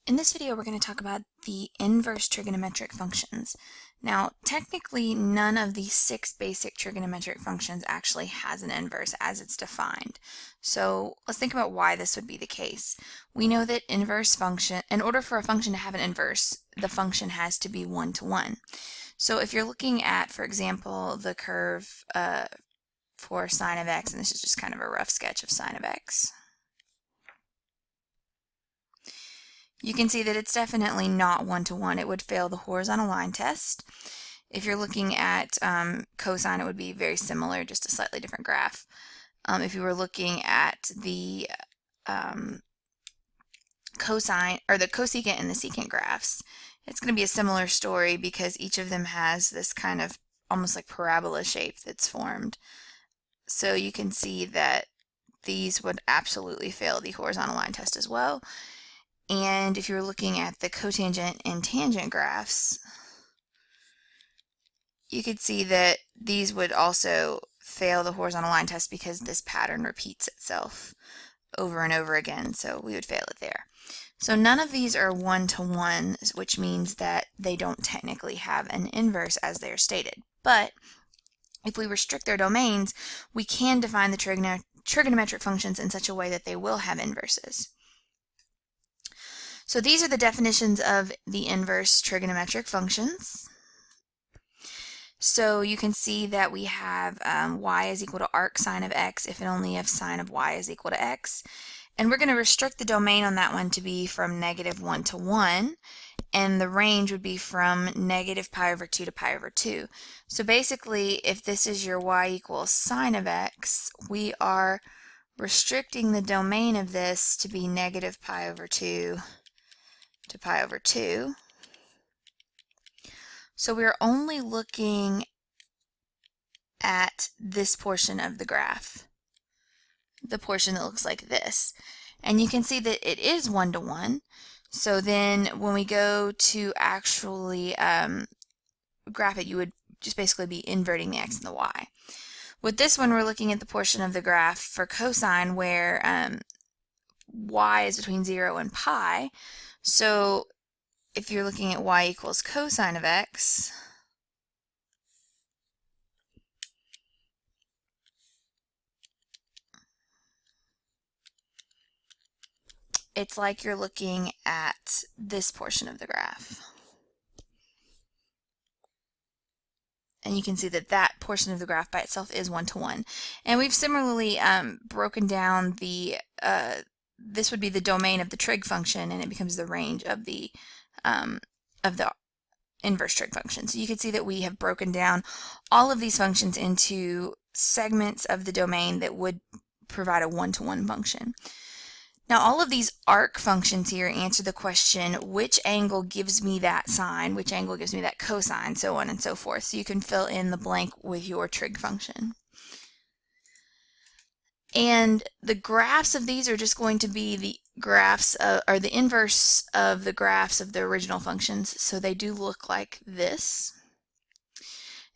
In this video, we're going to talk about the inverse trigonometric functions. Now, technically, none of the 6 basic trigonometric functions actually has an inverse as it's defined. So let's think about why this would be the case. We know that in order for a function to have an inverse, the function has to be one-to-one. So if you're looking at, for example, the curve for sine of x, and this is just kind of a rough sketch of sine of x, you can see that it's definitely not one-to-one. It would fail the horizontal line test. If you're looking at cosine, it would be very similar, just a slightly different graph. If you were looking at the cosine, or the cosecant and the secant graphs, it's going to be a similar story because each of them has this kind of almost like parabola shape that's formed. So you can see that these would absolutely fail the horizontal line test as well. And if you're looking at the cotangent and tangent graphs, you could see that these would also fail the horizontal line test because this pattern repeats itself over and over again, so we would fail it there. So none of these are one-to-one, which means that they don't technically have an inverse as they are stated. But if we restrict their domains, we can define the trigonometric functions in such a way that they will have inverses. So these are the definitions of the inverse trigonometric functions. So you can see that we have y is equal to arc sine of x if and only if sine of y is equal to x. And we're going to restrict the domain on that one to be from -1 to 1. And the range would be from -pi/2 to pi/2. So basically, if this is your y equals sine of x, we are restricting the domain of this to be -pi/2 to pi/2. So we're only looking at this portion of the graph, the portion that looks like this. And you can see that it is one-to-one. So then when we go to actually graph it, you would just basically be inverting the x and the y. With this one, we're looking at the portion of the graph for cosine where y is between 0 and pi. So if you're looking at y equals cosine of x, it's like you're looking at this portion of the graph. And you can see that that portion of the graph by itself is one-to-one. And we've similarly broken down the, this would be the domain of the trig function, and it becomes the range of the inverse trig function. So you can see that we have broken down all of these functions into segments of the domain that would provide a one-to-one function. Now all of these arc functions here answer the question, which angle gives me that sine, which angle gives me that cosine, so on and so forth. So you can fill in the blank with your trig function. And the graphs of these are just going to be the graphs, or the inverse of the graphs of the original functions, so they do look like this.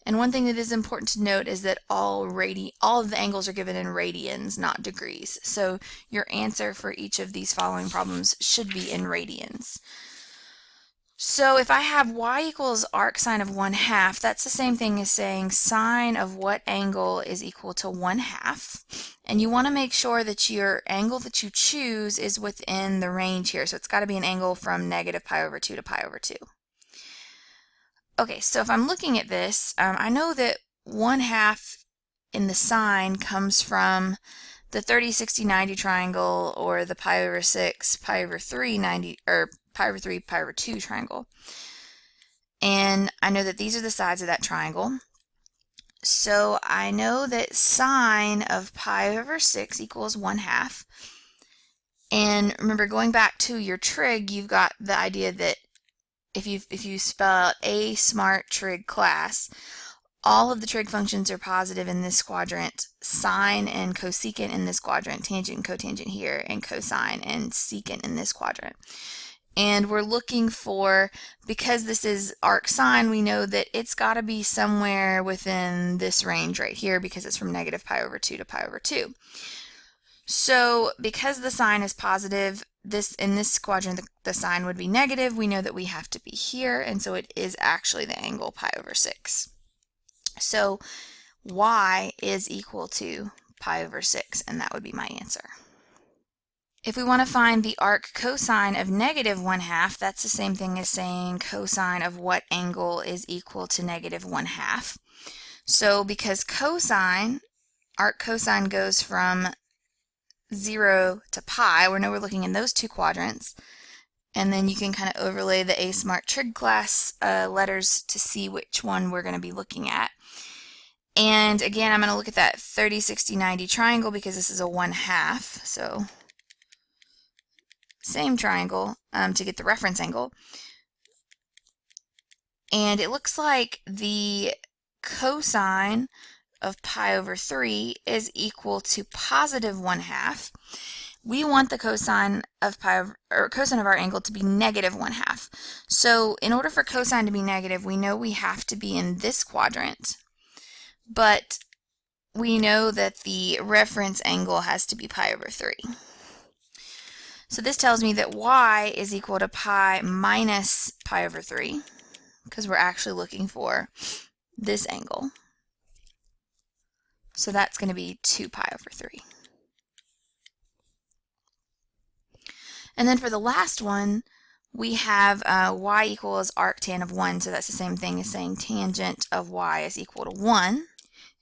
And one thing that is important to note is that all of the angles are given in radians, not degrees. So your answer for each of these following problems should be in radians. So if I have y equals arc sine of 1/2, that's the same thing as saying sine of what angle is equal to 1/2. And you want to make sure that your angle that you choose is within the range here. So it's got to be an angle from -pi/2 to pi/2. Okay, so if I'm looking at this, I know that 1/2 in the sine comes from the 30, 60, 90 triangle, or the pi/6, pi/3, 90, or pi/3, pi/2 triangle. And I know that these are the sides of that triangle. So I know that sine of pi/6 equals 1/2. And remember, going back to your trig, you've got the idea that if you spell out a smart trig class, all of the trig functions are positive in this quadrant, sine and cosecant in this quadrant, tangent and cotangent here, and cosine and secant in this quadrant. And we're looking for, because this is arc sine, we know that it's got to be somewhere within this range right here because it's from -pi/2 to pi/2. So because the sine is positive, in this quadrant, the sign would be negative. We know that we have to be here, and so it is actually the angle pi over 6. So y is equal to pi over 6, and that would be my answer. If we want to find the arc cosine of negative 1/2, that's the same thing as saying cosine of what angle is equal to negative 1/2. So because arc cosine goes from 0 to pi, we know we're looking in those two quadrants, and then you can kind of overlay the A Smart Trig class letters to see which one we're going to be looking at. And again, I'm going to look at that 30, 60, 90 triangle because this is a 1/2, so same triangle to get the reference angle. And it looks like the cosine of pi over 3 is equal to positive 1/2. We want the cosine of cosine of our angle to be negative 1/2. So in order for cosine to be negative, we know we have to be in this quadrant, but we know that the reference angle has to be pi over 3. So this tells me that y is equal to pi minus pi over 3, because we're actually looking for this angle. So that's going to be 2 pi over 3. And then for the last one, we have y equals arctan of 1, so that's the same thing as saying tangent of y is equal to 1.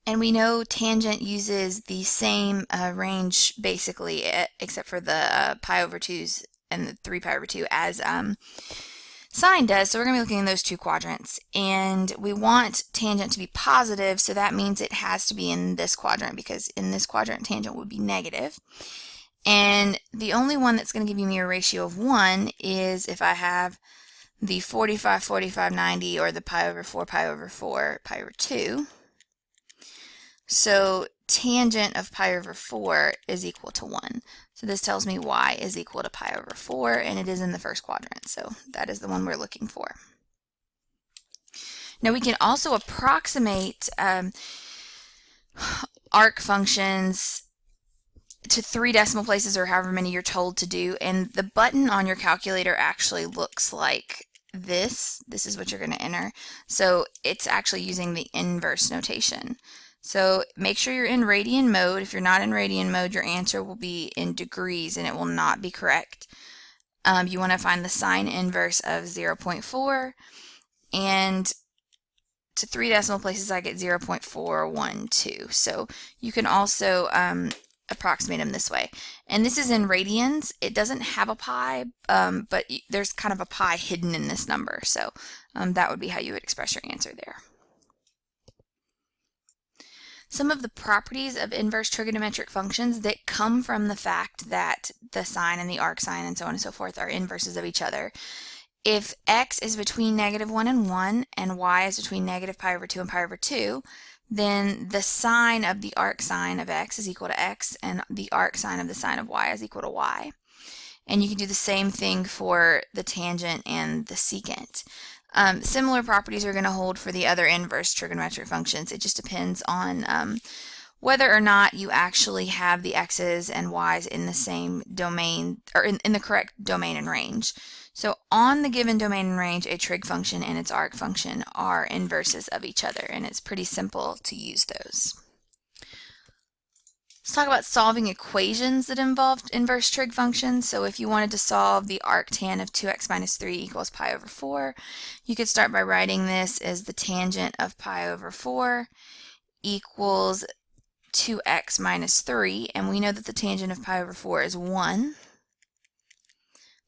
And we know tangent uses the same range, basically, except for the pi over 2's and the 3 pi over 2 as sine does. So we're going to be looking in those two quadrants. And we want tangent to be positive, so that means it has to be in this quadrant, because in this quadrant, tangent would be negative. And the only one that's going to give me a ratio of 1 is if I have the 45, 45, 90, or the pi over 4, pi over 4, pi over 2. So tangent of pi over 4 is equal to 1. So this tells me y is equal to pi over 4, and it is in the first quadrant. So that is the one we're looking for. Now we can also approximate arc functions to 3 decimal places, or however many you're told to do, and the button on your calculator actually looks like this. This is what you're going to enter. So it's actually using the inverse notation. So make sure you're in radian mode. If you're not in radian mode, your answer will be in degrees and it will not be correct. You want to find the sine inverse of 0.4, and to 3 decimal places I get 0.412. So you can also approximate them this way. And this is in radians. It doesn't have a pi, but there's kind of a pi hidden in this number. So that would be how you would express your answer there. Some of the properties of inverse trigonometric functions that come from the fact that the sine and the arc sine and so on and so forth are inverses of each other. If x is between negative 1 and 1, and y is between negative pi over 2 and pi over 2, then the sine of the arc sine of x is equal to x, and the arc sine of the sine of y is equal to y. And you can do the same thing for the tangent and the secant. Similar properties are going to hold for the other inverse trigonometric functions. It just depends on whether or not you actually have the x's and y's in the same domain, or in the correct domain and range. So on the given domain and range, a trig function and its arc function are inverses of each other, and it's pretty simple to use those. Let's talk about solving equations that involve inverse trig functions. So if you wanted to solve the arctan of 2x minus 3 equals pi over 4, you could start by writing this as the tangent of pi over 4 equals 2x minus 3, and we know that the tangent of pi over 4 is 1.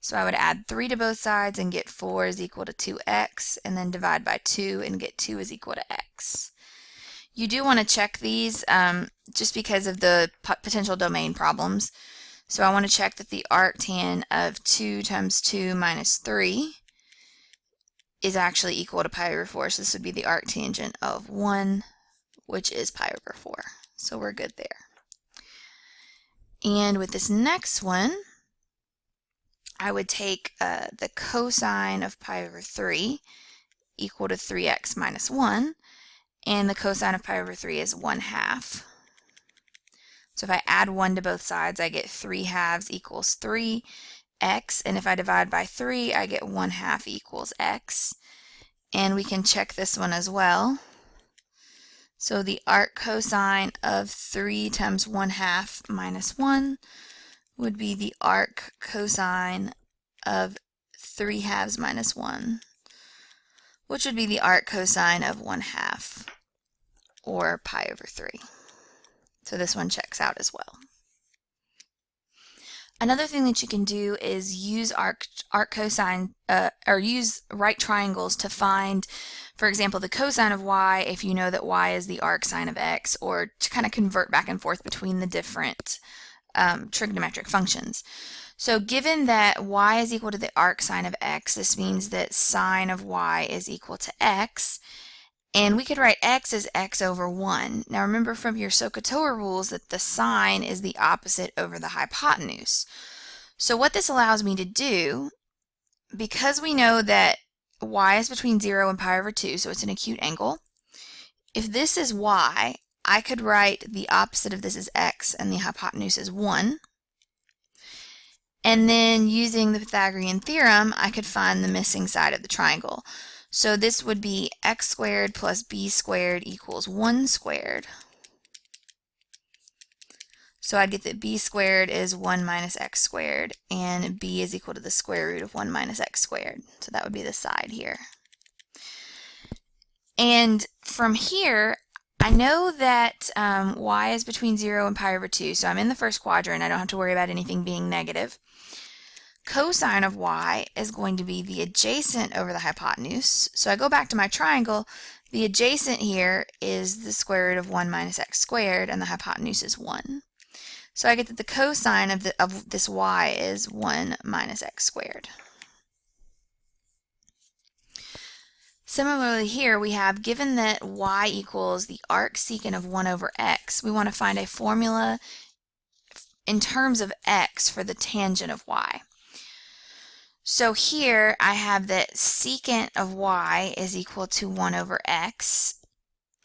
So I would add 3 to both sides and get 4 is equal to 2x, and then divide by 2 and get 2 is equal to x. You do want to check these just because of the potential domain problems. So I want to check that the arctan of 2 times 2 minus 3 is actually equal to pi over 4. So this would be the arctangent of 1, which is pi over 4. So we're good there. And with this next one, I would take the cosine of pi over 3 equal to 3x minus 1. And the cosine of pi over 3 is 1/2. So if I add 1 to both sides, I get 3 halves equals 3. x, and if I divide by 3, I get 1/2 equals x. And we can check this one as well. So the arc cosine of 3 times 1/2 minus 1 would be the arc cosine of 3/2 minus 1, which would be the arc cosine of 1/2, or pi over 3. So this one checks out as well. Another thing that you can do is use arc cosine, or use right triangles to find, for example, the cosine of y if you know that y is the arc sine of x, or to kind of convert back and forth between the different trigonometric functions. So given that y is equal to the arc sine of x, this means that sine of y is equal to x. And we could write x as x over 1. Now remember from your SOHCAHTOA rules that the sine is the opposite over the hypotenuse. So what this allows me to do, because we know that y is between 0 and pi over 2, so it's an acute angle, if this is y, I could write the opposite of this as x and the hypotenuse is 1. And then using the Pythagorean theorem, I could find the missing side of the triangle. So this would be x squared plus b squared equals 1 squared. So I'd get that b squared is 1 minus x squared, and b is equal to the square root of 1 minus x squared. So that would be the side here. And from here, I know that y is between 0 and pi over 2, so I'm in the first quadrant. I don't have to worry about anything being negative. Cosine of y is going to be the adjacent over the hypotenuse. So I go back to my triangle. The adjacent here is the square root of 1 minus x squared, and the hypotenuse is 1. So I get that the cosine of this y is 1 minus x squared. Similarly here we have, given that y equals the arc secant of 1 over x, we want to find a formula in terms of x for the tangent of y. So here I have that secant of y is equal to 1 over x,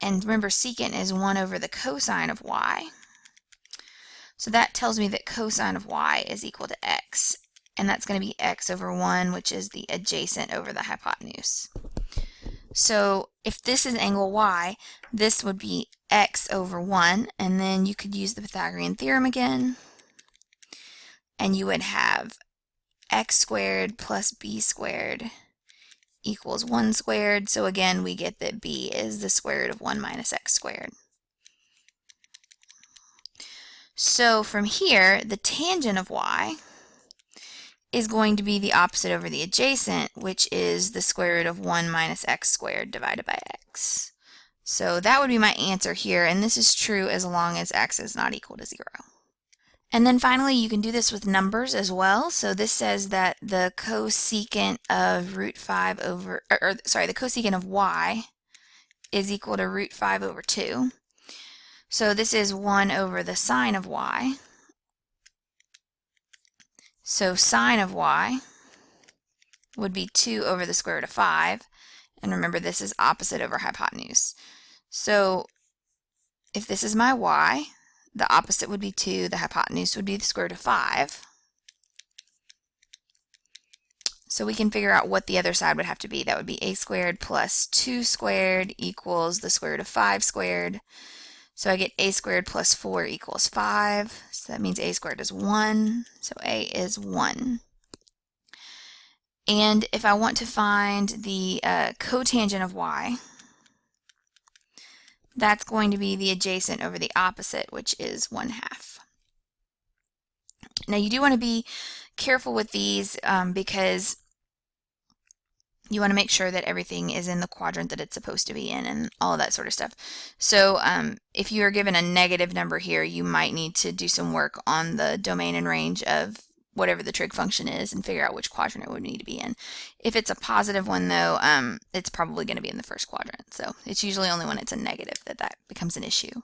and remember secant is 1 over the cosine of y. So that tells me that cosine of y is equal to x, and that's going to be x over 1, which is the adjacent over the hypotenuse. So if this is angle y, this would be x over 1, and then you could use the Pythagorean theorem again, and you would have x squared plus b squared equals 1 squared. So again, we get that b is the square root of 1 minus x squared. So from here, the tangent of y is going to be the opposite over the adjacent, which is the square root of 1 minus x squared divided by x. So that would be my answer here, and this is true as long as x is not equal to 0. And then finally, you can do this with numbers as well. So this says that the cosecant of root 5 over, the cosecant of y is equal to root 5 over 2. So this is 1 over the sine of y. So sine of y would be 2 over the square root of 5. And remember, this is opposite over hypotenuse. So if this is my y, the opposite would be 2, the hypotenuse would be the square root of 5. So we can figure out what the other side would have to be. That would be a squared plus 2 squared equals the square root of 5 squared. So I get a squared plus 4 equals 5. So that means a squared is 1. So a is 1. And if I want to find the cotangent of y, that's going to be the adjacent over the opposite, which is 1/2. Now you do want to be careful with these because you want to make sure that everything is in the quadrant that it's supposed to be in and all of that sort of stuff. So if you are given a negative number here, you might need to do some work on the domain and range of whatever the trig function is and figure out which quadrant it would need to be in. If it's a positive one, though, it's probably going to be in the first quadrant. So it's usually only when it's a negative that becomes an issue.